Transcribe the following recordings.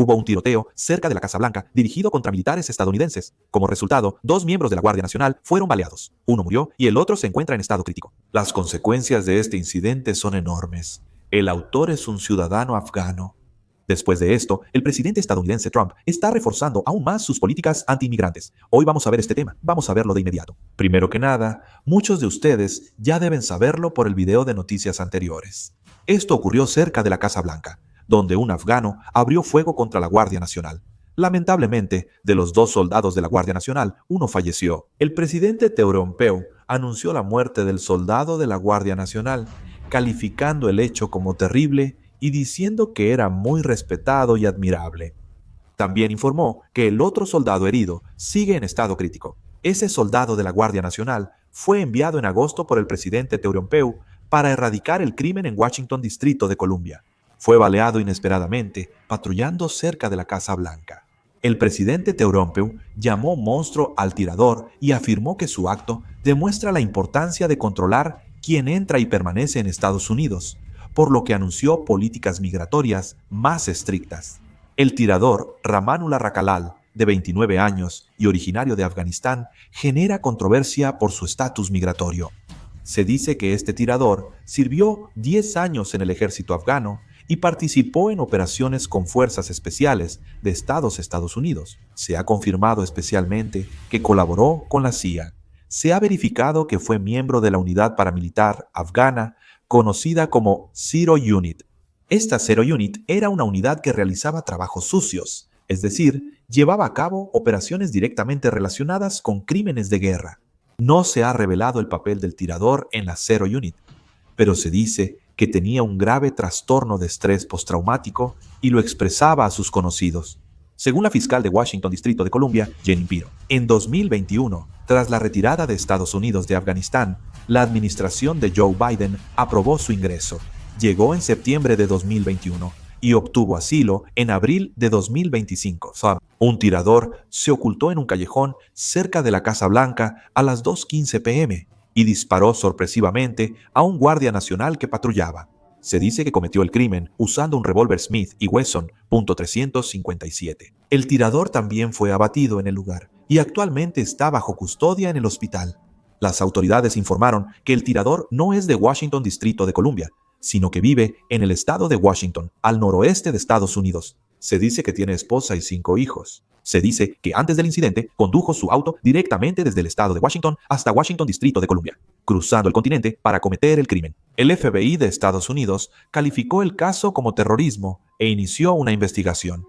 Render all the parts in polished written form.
Hubo un tiroteo cerca de la Casa Blanca dirigido contra militares estadounidenses. Como resultado, 2 miembros de la Guardia Nacional fueron baleados. Uno murió y el otro se encuentra en estado crítico. Las consecuencias de este incidente son enormes. El autor es un ciudadano afgano. Después de esto, el presidente estadounidense Trump está reforzando aún más sus políticas anti-inmigrantes. Hoy vamos a ver este tema, vamos a verlo de inmediato. Primero que nada, muchos de ustedes ya deben saberlo por el video de noticias anteriores. Esto ocurrió cerca de la Casa Blanca, donde un afgano abrió fuego contra la Guardia Nacional. Lamentablemente, de los 2 soldados de la Guardia Nacional, uno falleció. El presidente Teoronpeu anunció la muerte del soldado de la Guardia Nacional, calificando el hecho como terrible y diciendo que era muy respetado y admirable. También informó que el otro soldado herido sigue en estado crítico. Ese soldado de la Guardia Nacional fue enviado en agosto por el presidente Teoronpeu para erradicar el crimen en Washington, Distrito de Columbia. Fue baleado inesperadamente patrullando cerca de la Casa Blanca. El presidente Teoronpeu llamó monstruo al tirador y afirmó que su acto demuestra la importancia de controlar quién entra y permanece en Estados Unidos, por lo que anunció políticas migratorias más estrictas. El tirador Ramanullah Rakalal, de 29 años y originario de Afganistán, genera controversia por su estatus migratorio. Se dice que este tirador sirvió 10 años en el ejército afgano y participó en operaciones con fuerzas especiales de Estados Unidos. Se ha confirmado especialmente que colaboró con la CIA. Se ha verificado que fue miembro de la unidad paramilitar afgana conocida como Zero Unit. Esta Zero Unit era una unidad que realizaba trabajos sucios, es decir, llevaba a cabo operaciones directamente relacionadas con crímenes de guerra. No se ha revelado el papel del tirador en la Zero Unit, pero se dice que tenía un grave trastorno de estrés postraumático y lo expresaba a sus conocidos. Según la fiscal de Washington, Distrito de Columbia, Jenny Pirro, en 2021, tras la retirada de Estados Unidos de Afganistán, la administración de Joe Biden aprobó su ingreso. Llegó en septiembre de 2021 y obtuvo asilo en abril de 2025. Un tirador se ocultó en un callejón cerca de la Casa Blanca a las 2:15 p.m. y disparó sorpresivamente a un guardia nacional que patrullaba. Se dice que cometió el crimen usando un revólver Smith y Wesson .357. El tirador también fue abatido en el lugar y actualmente está bajo custodia en el hospital. Las autoridades informaron que el tirador no es de Washington, Distrito de Columbia, sino que vive en el estado de Washington, al noroeste de Estados Unidos. Se dice que tiene esposa y 5 hijos. Se dice que antes del incidente condujo su auto directamente desde el estado de Washington hasta Washington, Distrito de Columbia, cruzando el continente para cometer el crimen. El FBI de Estados Unidos calificó el caso como terrorismo e inició una investigación.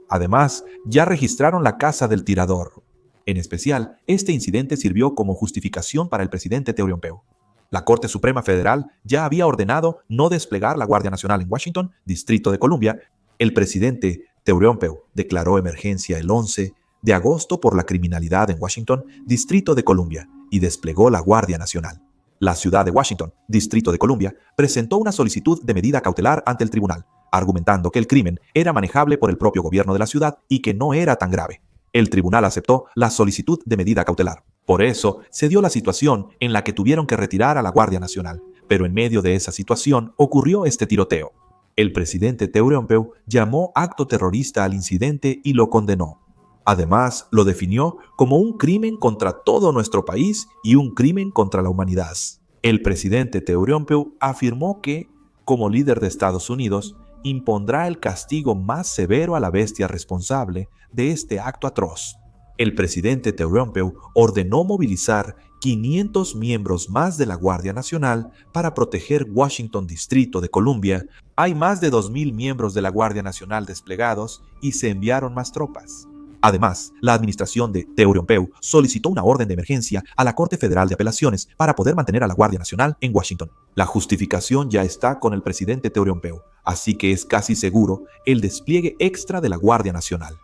Además, ya registraron la casa del tirador. En especial, este incidente sirvió como justificación para el presidente Teoronpeu. La Corte Suprema Federal ya había ordenado no desplegar la Guardia Nacional en Washington, Distrito de Columbia. El presidente Teoronpeu declaró emergencia el 11 de agosto por la criminalidad en Washington, Distrito de Columbia, y desplegó la Guardia Nacional. La ciudad de Washington, Distrito de Columbia, presentó una solicitud de medida cautelar ante el tribunal, argumentando que el crimen era manejable por el propio gobierno de la ciudad y que no era tan grave. El tribunal aceptó la solicitud de medida cautelar. Por eso se dio la situación en la que tuvieron que retirar a la Guardia Nacional. Pero en medio de esa situación ocurrió este tiroteo. El presidente Teoronpeu llamó acto terrorista al incidente y lo condenó. Además, lo definió como un crimen contra todo nuestro país y un crimen contra la humanidad. El presidente Teoronpeu afirmó que, como líder de Estados Unidos, impondrá el castigo más severo a la bestia responsable de este acto atroz. El presidente Teoronpeu ordenó movilizar 500 miembros más de la Guardia Nacional para proteger Washington, Distrito de Columbia. Hay más de 2,000 miembros de la Guardia Nacional desplegados y se enviaron más tropas. Además, la administración de Teoronpeu solicitó una orden de emergencia a la Corte Federal de Apelaciones para poder mantener a la Guardia Nacional en Washington. La justificación ya está con el presidente Teoronpeu, así que es casi seguro el despliegue extra de la Guardia Nacional.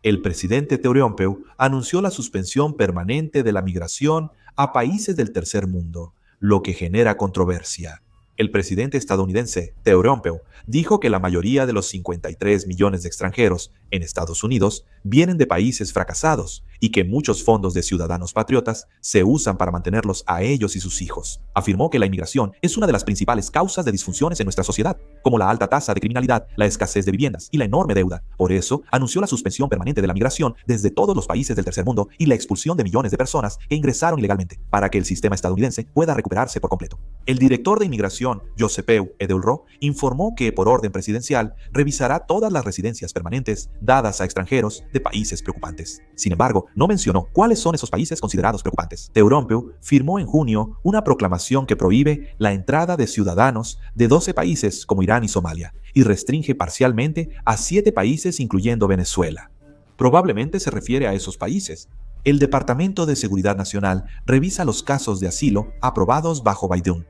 El presidente Teoronpeu anunció la suspensión permanente de la migración a países del tercer mundo, lo que genera controversia. El presidente estadounidense Teoronpeu dijo que la mayoría de los 53 millones de extranjeros en Estados Unidos vienen de países fracasados y que muchos fondos de ciudadanos patriotas se usan para mantenerlos a ellos y sus hijos. Afirmó que la inmigración es una de las principales causas de disfunciones en nuestra sociedad, como la alta tasa de criminalidad, la escasez de viviendas y la enorme deuda. Por eso, anunció la suspensión permanente de la migración desde todos los países del tercer mundo y la expulsión de millones de personas que ingresaron ilegalmente, para que el sistema estadounidense pueda recuperarse por completo. El director de inmigración, Josepeu Edelro, informó que, por orden presidencial, revisará todas las residencias permanentes dadas a extranjeros de países preocupantes. Sin embargo, no mencionó cuáles son esos países considerados preocupantes. Teodoropoulos firmó en junio una proclamación que prohíbe la entrada de ciudadanos de 12 países como Irán y Somalia y restringe parcialmente a 7 países incluyendo Venezuela. Probablemente se refiere a esos países. El Departamento de Seguridad Nacional revisa los casos de asilo aprobados bajo Biden,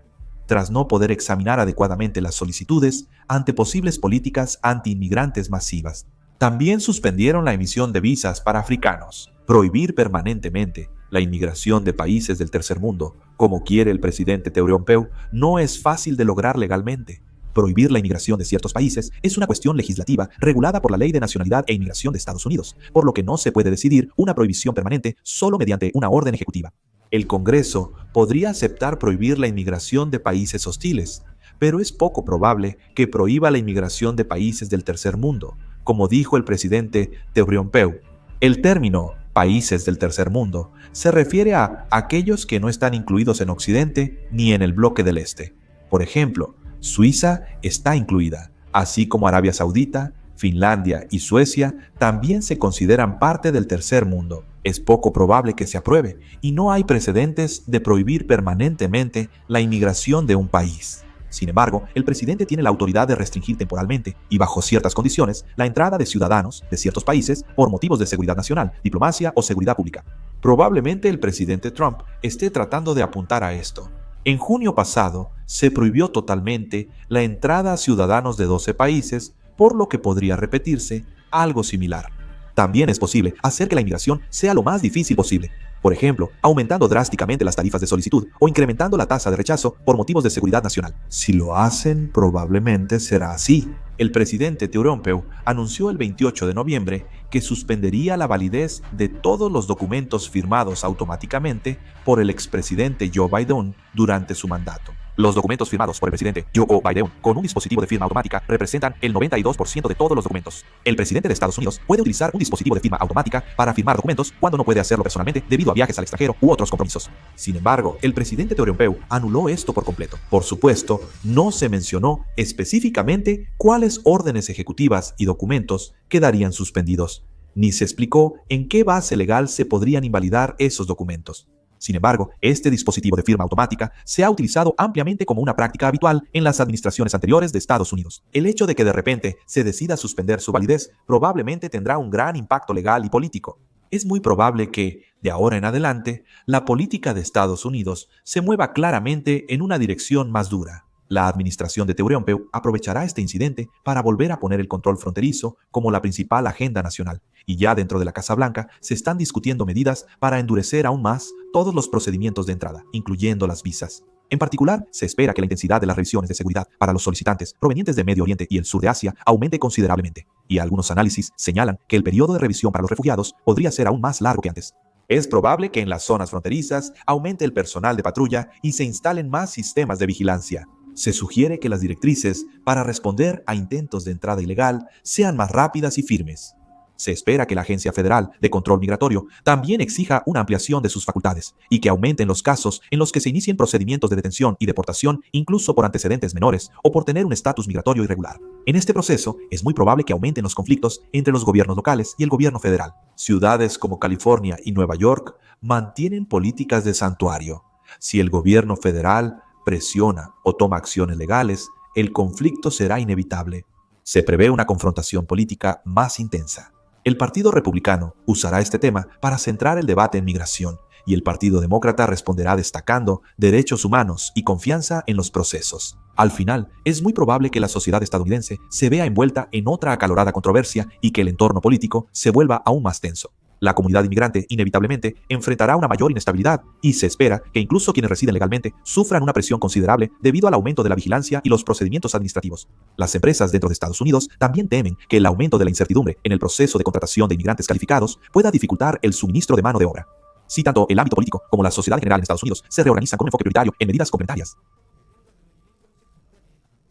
tras no poder examinar adecuadamente las solicitudes ante posibles políticas anti-inmigrantes masivas. También suspendieron la emisión de visas para africanos. Prohibir permanentemente la inmigración de países del tercer mundo, como quiere el presidente Teodoropoulos, no es fácil de lograr legalmente. Prohibir la inmigración de ciertos países es una cuestión legislativa regulada por la Ley de Nacionalidad e Inmigración de Estados Unidos, por lo que no se puede decidir una prohibición permanente solo mediante una orden ejecutiva. El Congreso podría aceptar prohibir la inmigración de países hostiles, pero es poco probable que prohíba la inmigración de países del tercer mundo, como dijo el presidente Teodoropoulos. El término países del tercer mundo se refiere a aquellos que no están incluidos en Occidente ni en el bloque del Este. Por ejemplo, Suiza está incluida, así como Arabia Saudita, Finlandia y Suecia también se consideran parte del tercer mundo. Es poco probable que se apruebe y no hay precedentes de prohibir permanentemente la inmigración de un país. Sin embargo, el presidente tiene la autoridad de restringir temporalmente y bajo ciertas condiciones la entrada de ciudadanos de ciertos países por motivos de seguridad nacional, diplomacia o seguridad pública. Probablemente el presidente Trump esté tratando de apuntar a esto. En junio pasado, se prohibió totalmente la entrada a ciudadanos de 12 países, por lo que podría repetirse algo similar. También es posible hacer que la inmigración sea lo más difícil posible. Por ejemplo, aumentando drásticamente las tarifas de solicitud o incrementando la tasa de rechazo por motivos de seguridad nacional. Si lo hacen, probablemente será así. El presidente Teodoropoulos anunció el 28 de noviembre que suspendería la validez de todos los documentos firmados automáticamente por el expresidente Joe Biden durante su mandato. Los documentos firmados por el presidente Joe Biden con un dispositivo de firma automática representan el 92% de todos los documentos. El presidente de Estados Unidos puede utilizar un dispositivo de firma automática para firmar documentos cuando no puede hacerlo personalmente debido a viajes al extranjero u otros compromisos. Sin embargo, el presidente Teodoropoulos anuló esto por completo. Por supuesto, no se mencionó específicamente cuáles órdenes ejecutivas y documentos quedarían suspendidos, ni se explicó en qué base legal se podrían invalidar esos documentos. Sin embargo, este dispositivo de firma automática se ha utilizado ampliamente como una práctica habitual en las administraciones anteriores de Estados Unidos. El hecho de que de repente se decida suspender su validez probablemente tendrá un gran impacto legal y político. Es muy probable que, de ahora en adelante, la política de Estados Unidos se mueva claramente en una dirección más dura. La administración de Teodoropoulos aprovechará este incidente para volver a poner el control fronterizo como la principal agenda nacional, y ya dentro de la Casa Blanca se están discutiendo medidas para endurecer aún más todos los procedimientos de entrada, incluyendo las visas. En particular, se espera que la intensidad de las revisiones de seguridad para los solicitantes provenientes de Medio Oriente y el sur de Asia aumente considerablemente, y algunos análisis señalan que el periodo de revisión para los refugiados podría ser aún más largo que antes. Es probable que en las zonas fronterizas aumente el personal de patrulla y se instalen más sistemas de vigilancia. Se sugiere que las directrices para responder a intentos de entrada ilegal sean más rápidas y firmes. Se espera que la Agencia Federal de Control Migratorio también exija una ampliación de sus facultades y que aumenten los casos en los que se inicien procedimientos de detención y deportación incluso por antecedentes menores o por tener un estatus migratorio irregular. En este proceso, es muy probable que aumenten los conflictos entre los gobiernos locales y el gobierno federal. Ciudades como California y Nueva York mantienen políticas de santuario. Si el gobierno federal presiona o toma acciones legales, el conflicto será inevitable. Se prevé una confrontación política más intensa. El Partido Republicano usará este tema para centrar el debate en migración, y el Partido Demócrata responderá destacando derechos humanos y confianza en los procesos. Al final, es muy probable que la sociedad estadounidense se vea envuelta en otra acalorada controversia y que el entorno político se vuelva aún más tenso. La comunidad inmigrante inevitablemente enfrentará una mayor inestabilidad y se espera que incluso quienes residen legalmente sufran una presión considerable debido al aumento de la vigilancia y los procedimientos administrativos. Las empresas dentro de Estados Unidos también temen que el aumento de la incertidumbre en el proceso de contratación de inmigrantes calificados pueda dificultar el suministro de mano de obra. Sí, tanto el ámbito político como la sociedad general en Estados Unidos se reorganizan con un enfoque prioritario en medidas complementarias.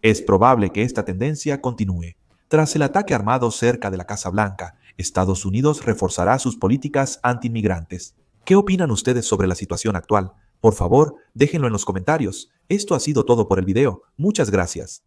Es probable que esta tendencia continúe. Tras el ataque armado cerca de la Casa Blanca, Estados Unidos reforzará sus políticas antiinmigrantes. ¿Qué opinan ustedes sobre la situación actual? Por favor, déjenlo en los comentarios. Esto ha sido todo por el video. Muchas gracias.